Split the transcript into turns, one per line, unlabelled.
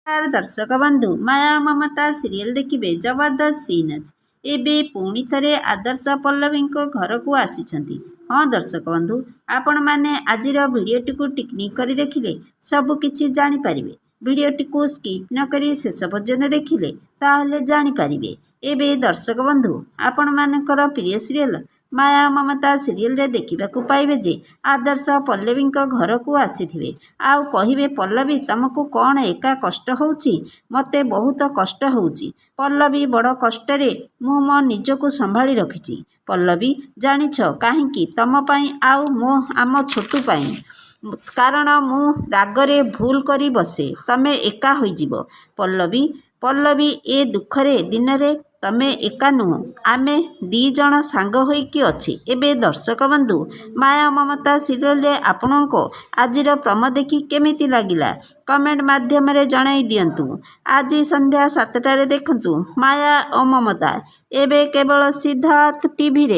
नमस्कार दर्शक बंधु माया ममता सीरियल देखिए जबरदस्त सीन अच्छी एबे पुणी थे आदर्श पल्लवी घर को आसी। हाँ दर्शक बंधु आपण मैंने आज भिडटी को टिकनिक कर देखिले सबकि जापर भिडटी को स्किप न करी शेष पर्यंत देखिले ताहले जानीपारे। एबे दर्शक बंधु आपण मानकर प्रिय सीरियल माया ममता सीरियल रे देखा पाइबे जे आदर्श पल्लवी घर को आसी आउ कहे पल्लवी तुमको कौन एका कष्ट होउची मते बहुत कष्ट होउची पल्लवी बड़ कष्ट मु मो निजको संभाली रखिची पल्लवी जानिछ काहींकी तम पाई आउ मो आम छोटू पाई कारण मु रागरे भूल करी बसे तमे एका होइजिबो पल्लवी पल्लवी ए दुखरे दिन रे तमे एका नुह आमे दी जण सांग होइकी अछि। एबे दर्शक बंधु माया ममता सीरियल रे आपनको आजिर प्रमो देखि केमिति लागिला कमेंट माध्यम रे जणाई दियंतु। आज संध्या 7टारे देखंतु माया और ममता एबे केवल सिद्धार्थ टीवी रे।